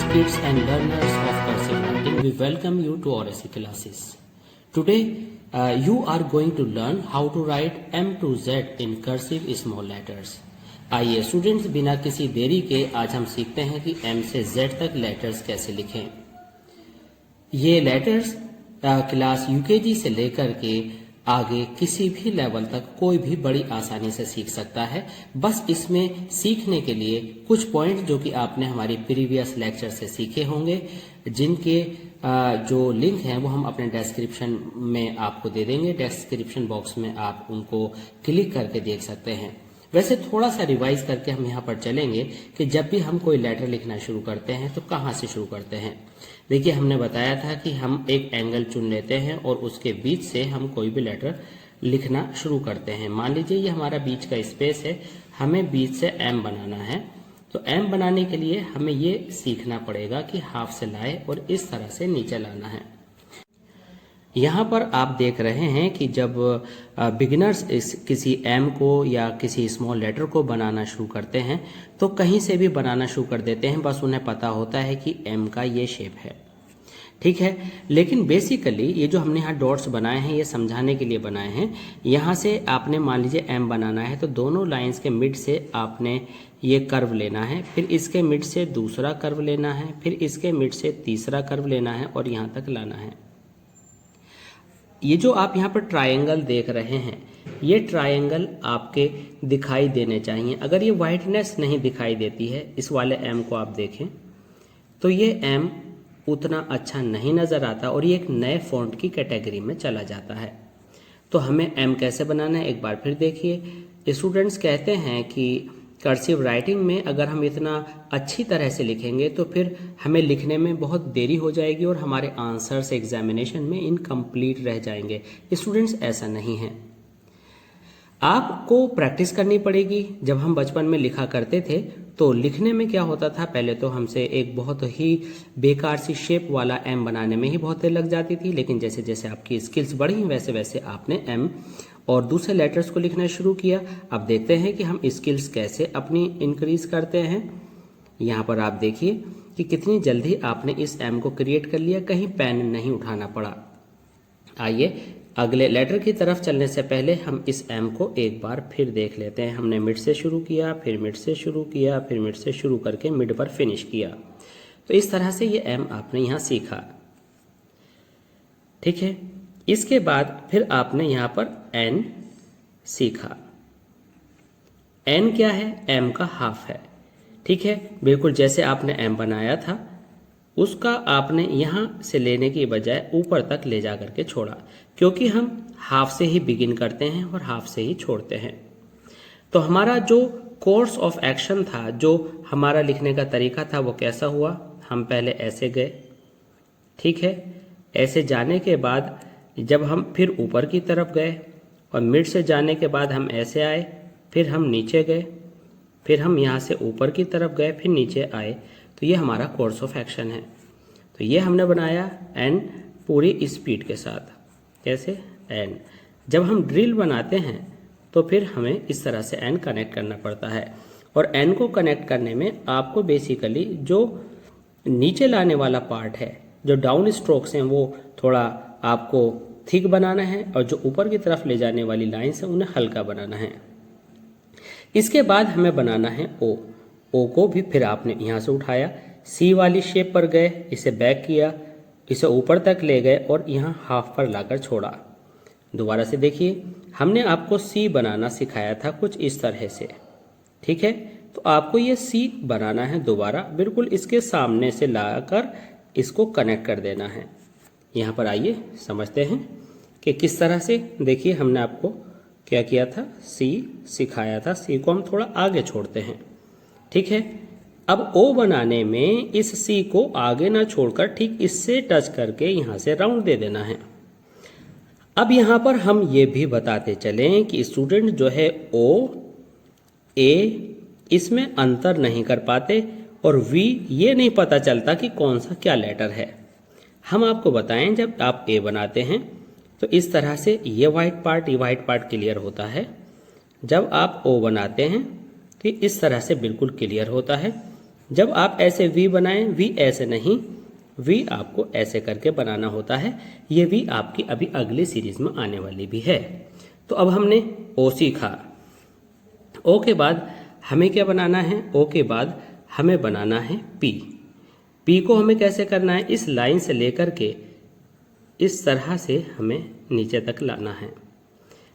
kids and learners of cursive writing, we welcome you to our SE classes. Today, you are going to learn how to write M to Z in cursive small letters. आइए students, बिना किसी देरी के आज हम सीखते हैं कि M से Z तक लेटर्स कैसे लिखें। ये लेटर्स क्लास यूकेजी से लेकर के आगे किसी भी लेवल तक कोई भी बड़ी आसानी से सीख सकता है। बस इसमें सीखने के लिए कुछ पॉइंट जो कि आपने हमारी प्रीवियस लेक्चर से सीखे होंगे, जिनके जो लिंक हैं वो हम अपने डिस्क्रिप्शन में आपको दे देंगे। डिस्क्रिप्शन बॉक्स में आप उनको क्लिक करके देख सकते हैं। वैसे थोड़ा सा रिवाइज करके हम यहाँ पर चलेंगे कि जब भी हम कोई लेटर लिखना शुरू करते हैं तो कहाँ से शुरू करते हैं। देखिए, हमने बताया था कि हम एक एंगल चुन लेते हैं और उसके बीच से हम कोई भी लेटर लिखना शुरू करते हैं। मान लीजिए ये हमारा बीच का स्पेस है, हमें बीच से एम बनाना है। तो एम बनाने के लिए हमें ये सीखना पड़ेगा कि हाफ से लाए और इस तरह से नीचे लाना है। यहाँ पर आप देख रहे हैं कि जब बिगिनर्स किसी एम को या किसी स्मॉल लेटर को बनाना शुरू करते हैं तो कहीं से भी बनाना शुरू कर देते हैं। बस उन्हें पता होता है कि एम का ये शेप है, ठीक है। लेकिन बेसिकली ये जो हमने यहाँ डॉट्स बनाए हैं ये समझाने के लिए बनाए हैं। यहाँ से आपने मान लीजिए एम बनाना है तो दोनों लाइंस के मिड से आपने ये कर्व लेना है, फिर इसके मिड से दूसरा कर्व लेना है, फिर इसके मिड से तीसरा कर्व लेना है और यहाँ तक लाना है। ये जो आप यहाँ पर ट्रायंगल देख रहे हैं, ये ट्रायंगल आपके दिखाई देने चाहिए। अगर ये वाइटनेस नहीं दिखाई देती है, इस वाले एम को आप देखें तो ये एम उतना अच्छा नहीं नज़र आता और ये एक नए फॉन्ट की कैटेगरी में चला जाता है। तो हमें एम कैसे बनाना है एक बार फिर देखिए। स्टूडेंट्स कहते हैं कि कर्सिव राइटिंग में अगर हम इतना अच्छी तरह से लिखेंगे तो फिर हमें लिखने में बहुत देरी हो जाएगी और हमारे आंसर्स एग्जामिनेशन में इनकम्प्लीट रह जाएंगे। स्टूडेंट्स, ऐसा नहीं है, आपको प्रैक्टिस करनी पड़ेगी। जब हम बचपन में लिखा करते थे तो लिखने में क्या होता था, पहले तो हमसे एक बहुत ही बेकार सी शेप वाला एम बनाने में ही बहुत देर लग जाती थी। लेकिन जैसे जैसे आपकी स्किल्स बढ़ी वैसे वैसे आपने एम और दूसरे लेटर्स को लिखना शुरू किया। अब देखते हैं कि हम स्किल्स कैसे अपनी इंक्रीज करते हैं। यहाँ पर आप देखिए कि कितनी जल्दी आपने इस एम को क्रिएट कर लिया, कहीं पेन नहीं उठाना पड़ा। आइए अगले लेटर की तरफ चलने से पहले हम इस एम को एक बार फिर देख लेते हैं। हमने मिड से शुरू किया, फिर मिड से शुरू किया, फिर मिड से शुरू करके मिड पर फिनिश किया। तो इस तरह से ये एम आपने यहाँ सीखा, ठीक है। इसके बाद फिर आपने यहाँ पर एन सीखा। एन क्या है? एम का हाफ है, ठीक है। बिल्कुल जैसे आपने एम बनाया था उसका आपने यहाँ से लेने की बजाय ऊपर तक ले जा करके छोड़ा, क्योंकि हम हाफ से ही बिगिन करते हैं और हाफ से ही छोड़ते हैं। तो हमारा जो कोर्स ऑफ एक्शन था, जो हमारा लिखने का तरीका था, वो कैसा हुआ? हम पहले ऐसे गए, ठीक है। ऐसे जाने के बाद जब हम फिर ऊपर की तरफ गए और मिड से जाने के बाद हम ऐसे आए, फिर हम नीचे गए, फिर हम यहाँ से ऊपर की तरफ गए, फिर नीचे आए। तो ये हमारा कोर्स ऑफ एक्शन है। तो ये हमने बनाया एन पूरी स्पीड के साथ। कैसे? एन। जब हम ड्रिल बनाते हैं तो फिर हमें इस तरह से एन कनेक्ट करना पड़ता है। और एन को कनेक्ट करने में आपको बेसिकली जो नीचे लाने वाला पार्ट है, जो डाउन स्ट्रोक्स हैं, वो थोड़ा आपको थिक बनाना है और जो ऊपर की तरफ ले जाने वाली लाइंस हैं उन्हें हल्का बनाना है। इसके बाद हमें बनाना है ओ। ओ को भी फिर आपने यहाँ से उठाया, सी वाली शेप पर गए, इसे बैक किया, इसे ऊपर तक ले गए और यहाँ हाफ पर लाकर छोड़ा। दोबारा से देखिए, हमने आपको सी बनाना सिखाया था कुछ इस तरह से, ठीक है। तो आपको ये सी बनाना है दोबारा, बिल्कुल इसके सामने से लाकर इसको कनेक्ट कर देना है। यहाँ पर आइए समझते हैं कि किस तरह से। देखिए, हमने आपको क्या किया था, सी सिखाया था, सी को हम थोड़ा आगे छोड़ते हैं, ठीक है। अब ओ बनाने में इस सी को आगे ना छोड़कर ठीक इससे टच करके यहाँ से राउंड दे देना है। अब यहाँ पर हम ये भी बताते चलें कि स्टूडेंट जो है ओ, ए, इसमें अंतर नहीं कर पाते और वी ये नहीं पता चलता कि कौन सा क्या लेटर है। हम आपको बताएं, जब आप ए बनाते हैं तो इस तरह से ये वाइट पार्ट क्लियर होता है। जब आप ओ बनाते हैं तो इस तरह से बिल्कुल क्लियर होता है। जब आप ऐसे वी बनाएं, वी ऐसे नहीं, वी आपको ऐसे करके बनाना होता है। ये वी आपकी अभी अगली सीरीज में आने वाली भी है। तो अब हमने ओ सीखा। ओ के बाद हमें क्या बनाना है? ओ के बाद हमें बनाना है पी। पी को हमें कैसे करना है? इस लाइन से लेकर के इस तरह से हमें नीचे तक लाना है।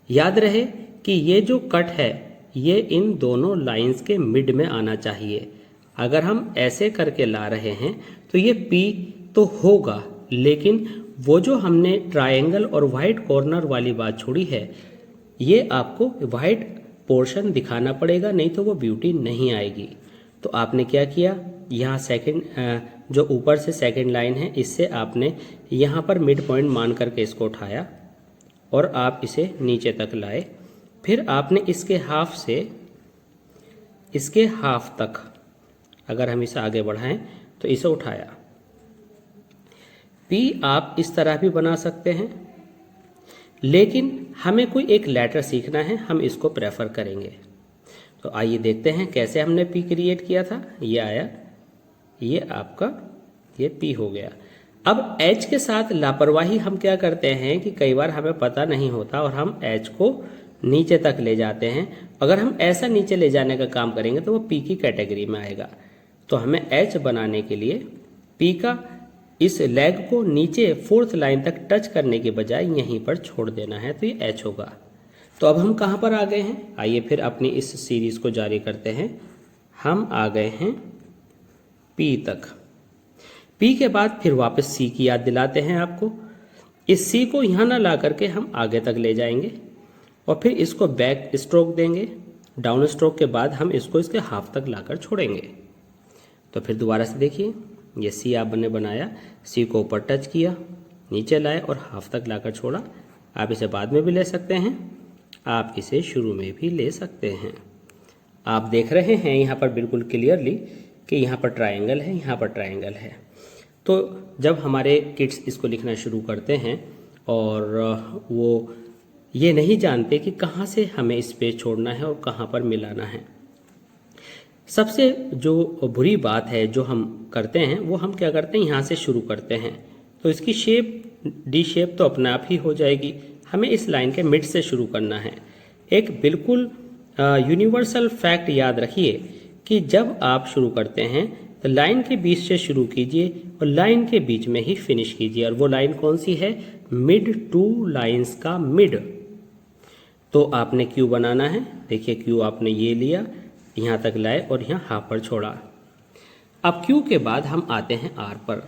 याद रहे कि ये जो कट है ये इन दोनों लाइंस के मिड में आना चाहिए। अगर हम ऐसे करके ला रहे हैं तो ये पी तो होगा, लेकिन वो जो हमने ट्रायंगल और वाइट कॉर्नर वाली बात छोड़ी है, ये आपको वाइट पोर्शन दिखाना पड़ेगा, नहीं तो वो ब्यूटी नहीं आएगी। तो आपने क्या किया? यहाँ सेकंड जो ऊपर से सेकंड लाइन है, इससे आपने यहाँ पर मिड पॉइंट मान करके इसको उठाया और आप इसे नीचे तक लाए। फिर आपने इसके हाफ से इसके हाफ तक, अगर हम इसे आगे बढ़ाएं तो इसे उठाया। पी आप इस तरह भी बना सकते हैं, लेकिन हमें कोई एक लेटर सीखना है, हम इसको प्रेफर करेंगे। तो आइए देखते हैं कैसे हमने पी क्रिएट किया था। ये आया, ये आपका ये पी हो गया। अब एच के साथ लापरवाही हम क्या करते हैं कि कई बार हमें पता नहीं होता और हम एच को नीचे तक ले जाते हैं। अगर हम ऐसा नीचे ले जाने का काम करेंगे तो वो पी की कैटेगरी में आएगा। तो हमें एच बनाने के लिए पी का इस लेग को नीचे फोर्थ लाइन तक टच करने के बजाय यहीं पर छोड़ देना है, तो ये एच होगा। तो अब हम कहाँ पर आ गए हैं? आइए फिर अपनी इस सीरीज को जारी करते हैं। हम आ गए हैं पी तक। पी के बाद फिर वापस सी की याद दिलाते हैं आपको। इस सी को यहाँ ना ला करके हम आगे तक ले जाएंगे और फिर इसको बैक स्ट्रोक देंगे। डाउन स्ट्रोक के बाद हम इसको इसके हाफ तक लाकर छोड़ेंगे। तो फिर दोबारा से देखिए, ये सी आपने बनाया, सी को ऊपर टच किया, नीचे लाए और हाफ तक लाकर छोड़ा। आप इसे बाद में भी ले सकते हैं, आप इसे शुरू में भी ले सकते हैं। आप देख रहे हैं यहाँ पर बिल्कुल क्लियरली कि यहाँ पर ट्रायंगल है, यहाँ पर ट्रायंगल है। तो जब हमारे किड्स इसको लिखना शुरू करते हैं और वो ये नहीं जानते कि कहाँ से हमें स्पेस छोड़ना है और कहाँ पर मिलाना है, सबसे जो बुरी बात है जो हम करते हैं वो हम क्या करते हैं, यहाँ से शुरू करते हैं तो इसकी शेप डी शेप तो अपने आप ही हो जाएगी। हमें इस लाइन के मिड से शुरू करना है। एक बिल्कुल यूनिवर्सल फैक्ट याद रखिए कि जब आप शुरू करते हैं तो लाइन के बीच से शुरू कीजिए और लाइन के बीच में ही फिनिश कीजिए। और वो लाइन कौन सी है? मिड टू लाइंस का मिड। तो आपने क्यू बनाना है। देखिए क्यू आपने ये लिया, यहाँ तक लाए और यहाँ हाफ पर छोड़ा। अब क्यू के बाद हम आते हैं आर पर।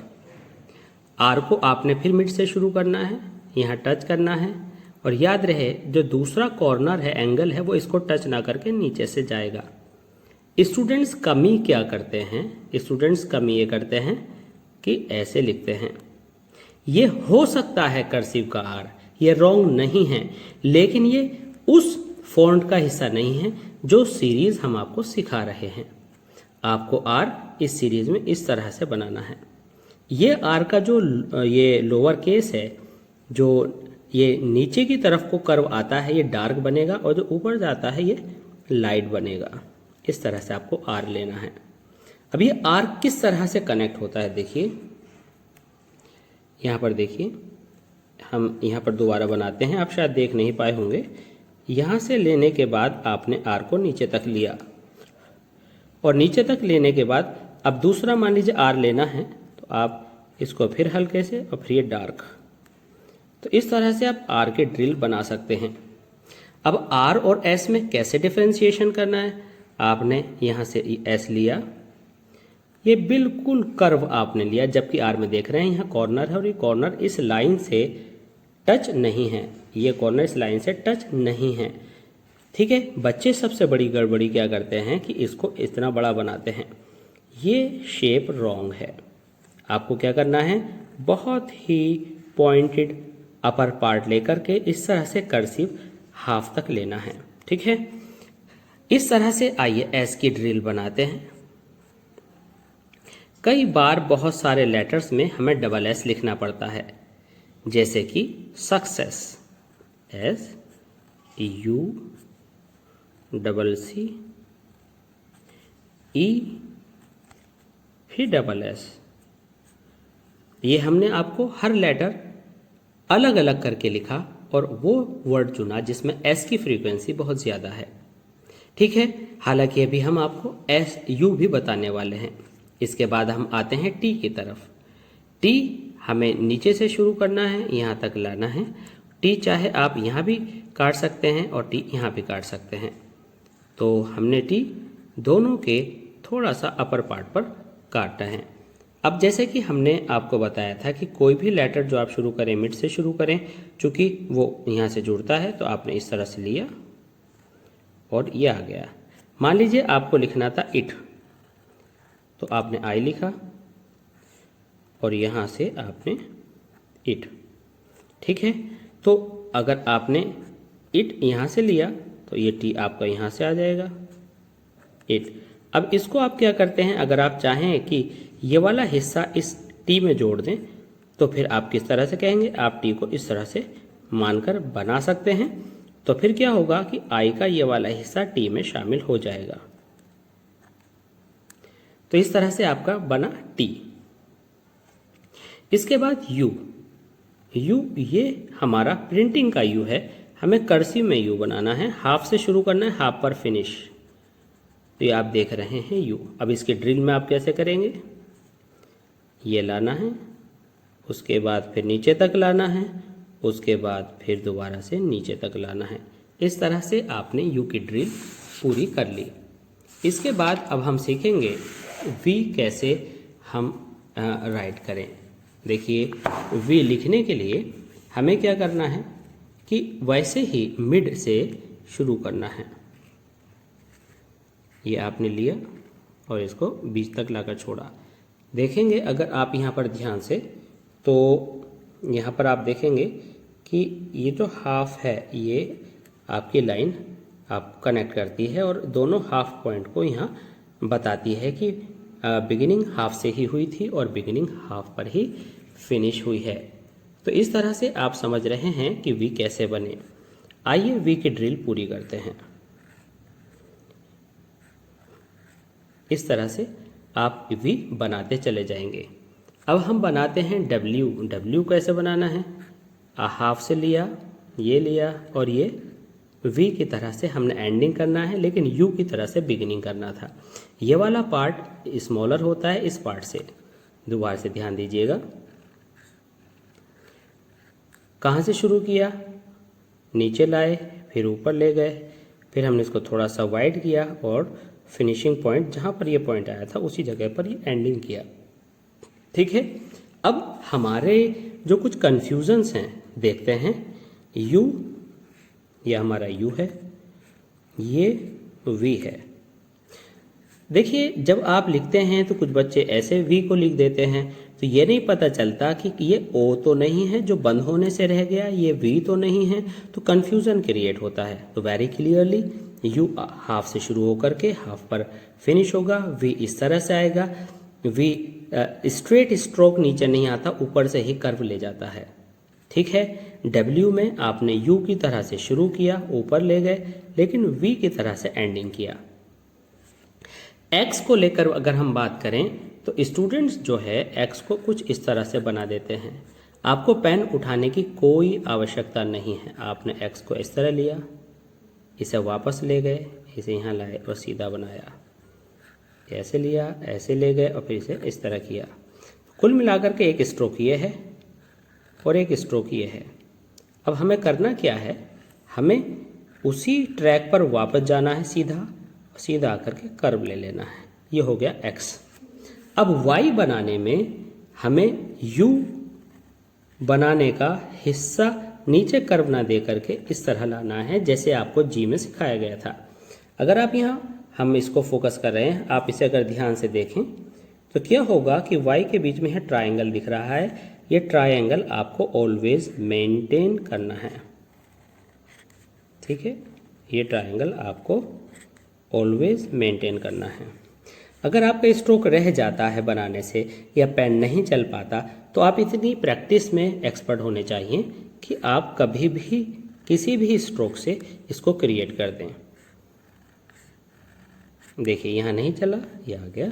आर को आपने फिर मिड से शुरू करना है, यहाँ टच करना है और याद रहे जो दूसरा कॉर्नर है, एंगल है, वो इसको टच ना करके नीचे से जाएगा। स्टूडेंट्स कमी क्या करते हैं? स्टूडेंट्स कमी ये करते हैं कि ऐसे लिखते हैं। ये हो सकता है कर्सिव का आर, ये रॉन्ग नहीं है, लेकिन ये उस फॉन्ट का हिस्सा नहीं है जो सीरीज हम आपको सिखा रहे हैं। आपको आर इस सीरीज में इस तरह से बनाना है। ये आर का जो ये लोअर केस है, जो ये नीचे की तरफ को कर्व आता है, ये डार्क बनेगा और जो ऊपर जाता है ये लाइट बनेगा। इस तरह से आपको आर लेना है। अब ये आर किस तरह से कनेक्ट होता है देखिए, यहाँ पर देखिए, हम यहाँ पर दोबारा बनाते हैं, आप शायद देख नहीं पाए होंगे। यहाँ से लेने के बाद आपने आर को नीचे तक लिया और नीचे तक लेने के बाद अब दूसरा मान लीजिए आर लेना है, तो आप इसको फिर हल्के से और फिर ये डार्क। तो इस तरह से आप आर के ड्रिल बना सकते हैं। अब आर और एस में कैसे डिफरेंशिएशन करना है? आपने यहाँ से एस लिया, ये बिल्कुल कर्व आपने लिया, जबकि आर में देख रहे हैं यहाँ कॉर्नर है और ये कॉर्नर इस लाइन से टच नहीं है, ये कॉर्नर इस लाइन से टच नहीं है। ठीक है, बच्चे सबसे बड़ी गड़बड़ी क्या करते हैं कि इसको इतना बड़ा बनाते हैं। ये शेप रॉन्ग है। आपको क्या करना है, बहुत ही पॉइंटेड अपर पार्ट लेकर के इस तरह से कर्सिव हाफ तक लेना है। ठीक है, इस तरह से आइए एस की ड्रिल बनाते हैं। कई बार बहुत सारे लेटर्स में हमें डबल एस लिखना पड़ता है, जैसे कि success, S U double C E फिर डबल एस। ये हमने आपको हर लेटर अलग अलग करके लिखा और वो वर्ड चुना जिसमें एस की फ्रीक्वेंसी बहुत ज़्यादा है। ठीक है, हालांकि अभी हम आपको एस यू भी बताने वाले हैं। इसके बाद हम आते हैं टी की तरफ। टी हमें नीचे से शुरू करना है, यहाँ तक लाना है। टी चाहे आप यहाँ भी काट सकते हैं और टी यहाँ भी काट सकते हैं। तो हमने टी दोनों के थोड़ा सा अपर पार्ट पर काटना है। अब जैसे कि हमने आपको बताया था कि कोई भी लेटर जो आप शुरू करें मिड से शुरू करें, चूँकि वो यहाँ से जुड़ता है तो आपने इस तरह से लिया और ये आ गया। मान लीजिए आपको लिखना था इट, तो आपने आई लिखा और यहाँ से आपने इट। ठीक है, तो अगर आपने इट यहाँ से लिया तो ये टी आपका यहाँ से आ जाएगा इट। अब इसको आप क्या करते हैं, अगर आप चाहें कि ये वाला हिस्सा इस टी में जोड़ दें तो फिर आप किस तरह से कहेंगे, आप टी को इस तरह से मानकर बना सकते हैं। तो फिर क्या होगा कि आई का ये वाला हिस्सा टी में शामिल हो जाएगा। तो इस तरह से आपका बना टी। इसके बाद यू। यू ये हमारा प्रिंटिंग का यू है, हमें कर्सिव में यू बनाना है, हाफ से शुरू करना है, हाफ पर फिनिश। तो ये आप देख रहे हैं यू। अब इसके ड्रिल में आप कैसे करेंगे, ये लाना है, उसके बाद फिर नीचे तक लाना है, उसके बाद फिर दोबारा से नीचे तक लाना है। इस तरह से आपने यू की ड्रिल पूरी कर ली। इसके बाद अब हम सीखेंगे वी कैसे हम राइट करें। देखिए, वी लिखने के लिए हमें क्या करना है कि वैसे ही मिड से शुरू करना है। ये आपने लिया और इसको बीच तक लाकर छोड़ा। देखेंगे अगर आप यहाँ पर ध्यान से, तो यहाँ पर आप देखेंगे कि ये जो हाफ है ये आपकी लाइन आप कनेक्ट करती है और दोनों हाफ पॉइंट को यहाँ बताती है कि बिगिनिंग हाफ से ही हुई थी और बिगिनिंग हाफ पर ही फिनिश हुई है। तो इस तरह से आप समझ रहे हैं कि वी कैसे बने। आइए वी की ड्रिल पूरी करते हैं। इस तरह से आप वी बनाते चले जाएंगे। अब हम बनाते हैं डब्ल्यू। डब्ल्यू कैसे बनाना है, हाफ से लिया, ये लिया और ये वी की तरह से हमने एंडिंग करना है, लेकिन यू की तरह से बिगिनिंग करना था। ये वाला पार्ट स्मॉलर होता है इस पार्ट से। दोबारा से ध्यान दीजिएगा, कहाँ से शुरू किया, नीचे लाए, फिर ऊपर ले गए, फिर हमने इसको थोड़ा सा वाइड किया और फिनिशिंग पॉइंट जहाँ पर ये पॉइंट आया था उसी जगह पर ये एंडिंग किया। ठीक है, अब हमारे जो कुछ कन्फ्यूजन्स हैं देखते हैं। यू, ये हमारा यू है, ये वी है। देखिए, जब आप लिखते हैं तो कुछ बच्चे ऐसे वी को लिख देते हैं, तो ये नहीं पता चलता कि ये ओ तो नहीं है जो बंद होने से रह गया, ये वी तो नहीं है, तो कन्फ्यूज़न क्रिएट होता है। तो वेरी क्लियरली यू हाफ से शुरू होकर के हाफ पर फिनिश होगा। वी इस तरह से आएगा। वी स्ट्रेट स्ट्रोक नीचे नहीं आता, ऊपर से ही कर्व ले जाता है। ठीक है, डब्ल्यू में आपने यू की तरह से शुरू किया, ऊपर ले गए, लेकिन वी की तरह से एंडिंग किया। एक्स को लेकर अगर हम बात करें तो स्टूडेंट्स जो है एक्स को कुछ इस तरह से बना देते हैं। आपको पेन उठाने की कोई आवश्यकता नहीं है। आपने एक्स को इस तरह लिया, इसे वापस ले गए, इसे यहाँ लाए और सीधा बनाया, ऐसे लिया, ऐसे ले गए और फिर इसे इस तरह किया। कुल मिलाकर के एक स्ट्रोक ये है और एक स्ट्रोक ये है। अब हमें करना क्या है, हमें उसी ट्रैक पर वापस जाना है, सीधा सीधा आकर के कर्व ले लेना है। ये हो गया एक्स। अब वाई बनाने में हमें यू बनाने का हिस्सा नीचे कर्व ना दे करके इस तरह लाना है जैसे आपको जी में सिखाया गया था। अगर आप यहाँ हम इसको फोकस कर रहे हैं, आप इसे अगर ध्यान से देखें तो क्या होगा कि वाई के बीच में है ट्रायंगल दिख रहा है। ये ट्रायंगल आपको ऑलवेज मेंटेन करना है। ठीक है, ये ट्रायंगल आपको ऑलवेज मेंटेन करना है। अगर आपका स्ट्रोक रह जाता है बनाने से या पेन नहीं चल पाता, तो आप इतनी प्रैक्टिस में एक्सपर्ट होने चाहिए कि आप कभी भी किसी भी स्ट्रोक से इसको क्रिएट कर दें। देखिए, यहाँ नहीं चला, ये आ गया।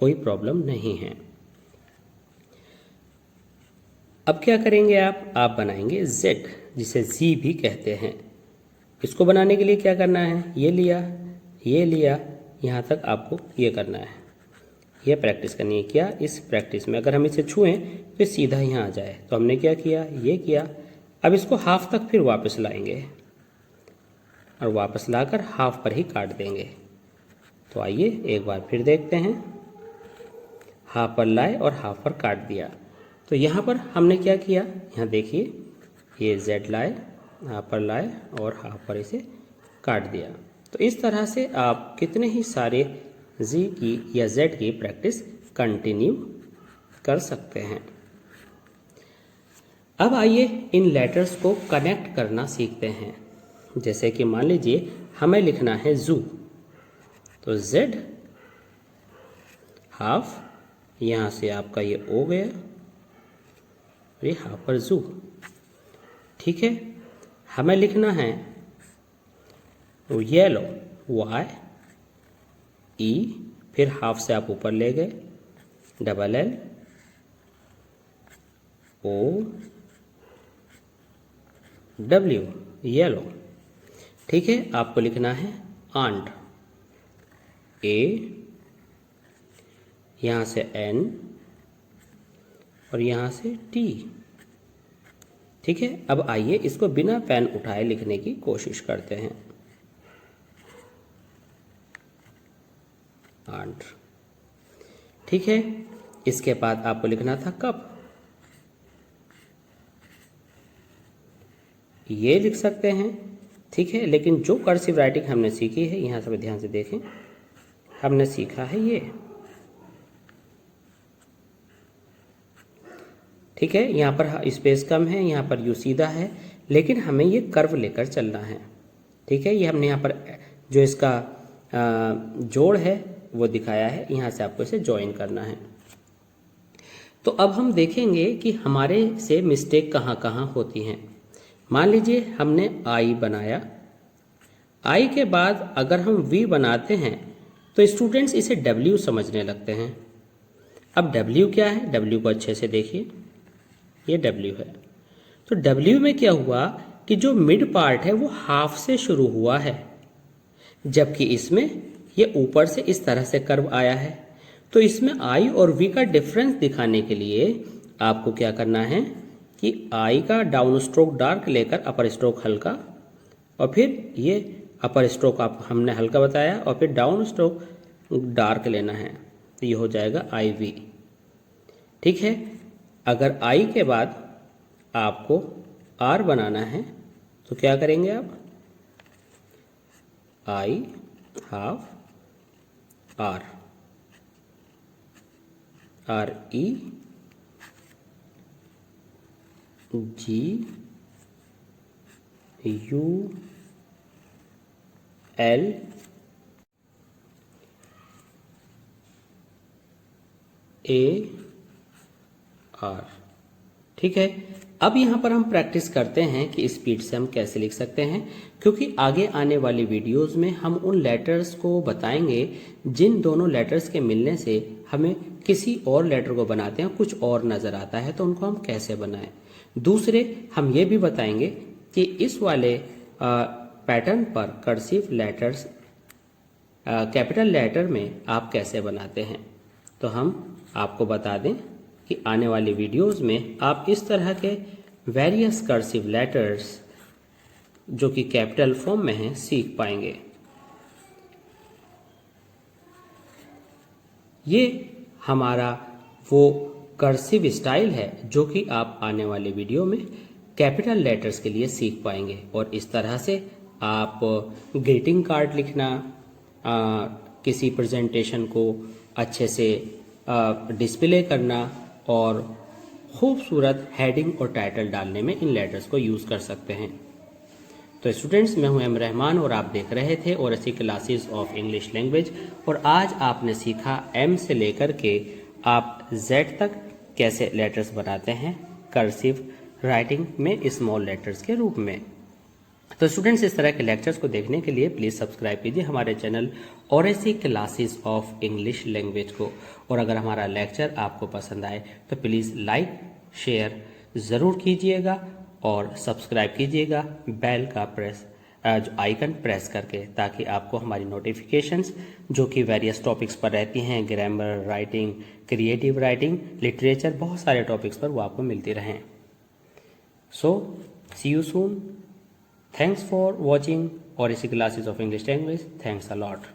कोई प्रॉब्लम नहीं है। अब क्या करेंगे आप बनाएंगे Z, जिसे Z भी कहते हैं। इसको बनाने के लिए क्या करना है, ये लिया, यहाँ तक आपको ये करना है, ये प्रैक्टिस करनी है। क्या इस प्रैक्टिस में अगर हम इसे छुएं तो सीधा यहाँ आ जाए, तो हमने क्या किया, ये किया। अब इसको हाफ तक फिर वापस लाएंगे और वापस लाकर हाफ पर ही काट देंगे। तो आइए एक बार फिर देखते हैं, हाफ पर लाए और हाफ पर काट दिया। तो यहाँ पर हमने क्या किया, यहाँ देखिए, ये Z लाए, यहाँ पर लाए और हाफ पर इसे काट दिया। तो इस तरह से आप कितने ही सारे Z की या Z की प्रैक्टिस कंटिन्यू कर सकते हैं। अब आइए इन लेटर्स को कनेक्ट करना सीखते हैं। जैसे कि मान लीजिए हमें लिखना है जू, तो Z हाफ, यहाँ से आपका ये O गया, ये हाफ पर जू। ठीक है, हमें लिखना है येलो, Y E, फिर हाफ से आप ऊपर ले गए, double L O W, yellow. ठीक है, आपको लिखना है आंट, A, यहाँ से N और यहाँ से T। ठीक है, अब आइए इसको बिना पेन उठाए लिखने की कोशिश करते हैं। आंट। ठीक है, इसके बाद आपको लिखना था कप, ये लिख सकते हैं। ठीक है, लेकिन जो कर्सिव राइटिंग हमने सीखी है, यहाँ से ध्यान से देखें, हमने सीखा है ये। ठीक है, यहाँ पर स्पेस कम है, यहाँ पर यू सीधा है, लेकिन हमें ये कर्व लेकर चलना है। ठीक है, ये हमने यहाँ पर जो इसका जोड़ है वो दिखाया है, यहाँ से आपको इसे ज्वाइन करना है। तो अब हम देखेंगे कि हमारे से मिस्टेक कहाँ कहाँ होती हैं। मान लीजिए हमने आई बनाया, आई के बाद अगर हम वी बनाते हैं तो स्टूडेंट्स इसे डब्ल्यू समझने लगते हैं। अब डब्ल्यू क्या है, डब्ल्यू को अच्छे से देखिए, ये डब्ल्यू है। तो डब्ल्यू में क्या हुआ कि जो मिड पार्ट है वो हाफ से शुरू हुआ है, जबकि इसमें ये ऊपर से इस तरह से कर्व आया है। तो इसमें आई और वी का डिफरेंस दिखाने के लिए आपको क्या करना है कि आई का डाउन स्ट्रोक डार्क लेकर अपर स्ट्रोक हल्का, और फिर ये अपर स्ट्रोक आप हमने हल्का बताया और फिर डाउन स्ट्रोक डार्क लेना है, तो ये हो जाएगा आई वी। ठीक है, अगर आई के बाद आपको आर बनाना है तो क्या करेंगे आप, I half R, R E G U L A R. ठीक है, अब यहाँ पर हम प्रैक्टिस करते हैं कि स्पीड से हम कैसे लिख सकते हैं, क्योंकि आगे आने वाली वीडियोस में हम उन लेटर्स को बताएंगे जिन दोनों लेटर्स के मिलने से हमें किसी और लेटर को बनाते हैं कुछ और नज़र आता है, तो उनको हम कैसे बनाएं। दूसरे हम ये भी बताएंगे कि इस वाले पैटर्न पर कर्सिव लेटर्स कैपिटल लेटर में आप कैसे बनाते हैं। तो हम आपको बता दें कि आने वाली वीडियोस में आप इस तरह के वेरियस कर्सिव लेटर्स जो कि कैपिटल फॉर्म में हैं सीख पाएंगे। ये हमारा वो कर्सिव स्टाइल है जो कि आप आने वाले वीडियो में कैपिटल लेटर्स के लिए सीख पाएंगे, और इस तरह से आप ग्रीटिंग कार्ड लिखना, किसी प्रेजेंटेशन को अच्छे से डिस्प्ले करना और खूबसूरत हेडिंग और टाइटल डालने में इन लेटर्स को यूज़ कर सकते हैं। तो स्टूडेंट्स, मैं हूं एम रहमान और आप देख रहे थे ओरेसी क्लासेस ऑफ इंग्लिश लैंग्वेज, और आज आपने सीखा एम से लेकर के आप जेड तक कैसे लेटर्स बनाते हैं कर्सिव राइटिंग में स्मॉल लेटर्स के रूप में। तो स्टूडेंट्स, इस तरह के लेक्चर्स को देखने के लिए प्लीज़ सब्सक्राइब कीजिए हमारे channel oracy classes of English language को। और अगर हमारा लेक्चर आपको पसंद आए तो प्लीज़ लाइक शेयर ज़रूर कीजिएगा और सब्सक्राइब कीजिएगा बेल का जो आइकन प्रेस करके, ताकि आपको हमारी नोटिफिकेशंस जो कि वेरियस टॉपिक्स पर रहती हैं, grammar, writing, creative writing, literature, बहुत सारे टॉपिक्स पर वो आपको मिलती रहें। So see you soon. Thanks for watching ORC classes of English language. Thanks a lot.